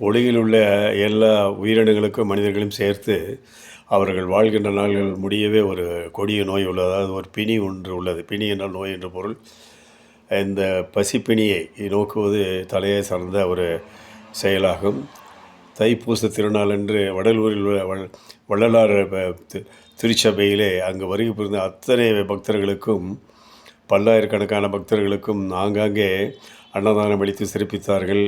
உலகில் உள்ள எல்லா உயிரினங்களுக்கும் மனிதர்களையும் சேர்த்து அவர்கள் வாழ்கின்ற நாள்கள் முடியவே ஒரு கொடிய நோய் உள்ளது. அதாவது ஒரு பிணி ஒன்று உள்ளது. பிணி என்றால் நோய் என்ற பொருள். இந்த பசிப்பிணியை நோக்குவது தலையை சார்ந்த ஒரு செயலாகும். தைப்பூச திருநாளன்று வடலூரில் உள்ள வள்ளலார் திருச்சபையிலே அங்கு வருகை புரிந்த அத்தனை பக்தர்களுக்கும், பல்லாயிரக்கணக்கான பக்தர்களுக்கும் ஆங்காங்கே அன்னதானம் அளித்து சிறப்பித்தார்கள்.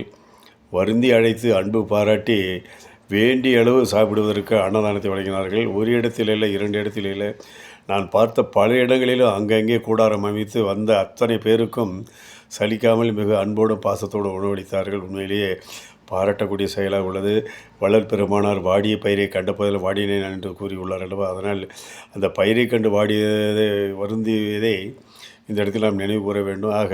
வருந்தி அழைத்து அன்பு பாராட்டி வேண்டிய அளவு சாப்பிடுவதற்கு அன்னதானத்தை வழங்கினார்கள். ஒரு இடத்தில் இல்லை, 2 இடத்தில் இல்லை, நான் பார்த்த பல இடங்களிலும் அங்கங்கே கூடாரம் அமைத்து வந்த அத்தனை பேருக்கும் சலிக்காமல் மிக அன்போடும் பாசத்தோடு உணவளித்தார்கள். உண்மையிலேயே பாராட்டக்கூடிய செயலாக உள்ளது. வள்ளல் பெருமானார் வாடிய பயிரை கண்ட போதில் வாடினேன் என்று கூறியுள்ளார் அல்லவா. அதனால் அந்த பயிரை கண்டு வாடியதை வருந்தியதை இந்த இடத்தில் நாம் நினைவு கூற வேண்டும். ஆக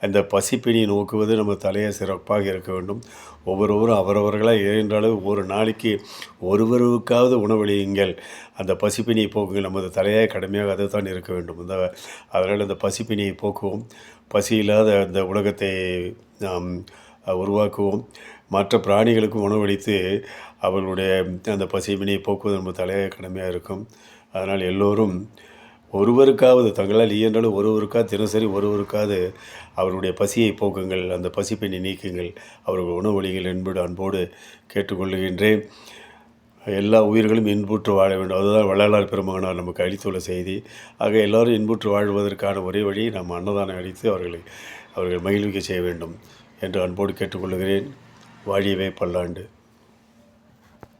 அந்த பசிப்பிணியை நோக்குவது நம்ம தலையை சிறப்பாக இருக்க வேண்டும். ஒவ்வொருவரும் அவரவர்களாக இயன்ற அளவு ஒரு நாளைக்கு ஒருவருக்காவது உணவளியுங்கள். அந்த பசிப்பிணியை போக்குங்கள். நமது தலையாய கடமையாக அதை தான் இருக்க வேண்டும். அதனால் அந்த பசிப்பிணியை போக்குவோம். பசி இல்லாத அந்த உலகத்தை நாம் உருவாக்குவோம். மற்ற பிராணிகளுக்கும் உணவளித்து அவர்களுடைய அந்த பசிப்பிணியை போக்குவது நம்ம தலையாய கடமையாக இருக்கும். அதனால் எல்லோரும் ஒருவருக்காவது தங்களால் இயன்றாலும் ஒருவருக்காவது தினசரி ஒருவருக்காவது அவருடைய பசியை போக்குங்கள், அந்த பசிப்பினை நீக்குங்கள், அவர்கள் உணவளிகள் என்பது அன்போடு கேட்டுக்கொள்ளுகின்றேன். எல்லா உயிர்களும் இன்புற்று வாழ வேண்டும். அதுதான் வள்ளலார் பெருமகனார் நமக்கு அளித்துள்ள செய்தி. ஆக எல்லோரும் இன்புற்று வாழ்வதற்கான ஒரே வழி நாம் அன்னதானம் அளித்து அவர்கள் மகிழ்விக்க செய்ய வேண்டும் என்று அன்போடு கேட்டுக்கொள்கிறேன். வாழியவே பல்லாண்டு.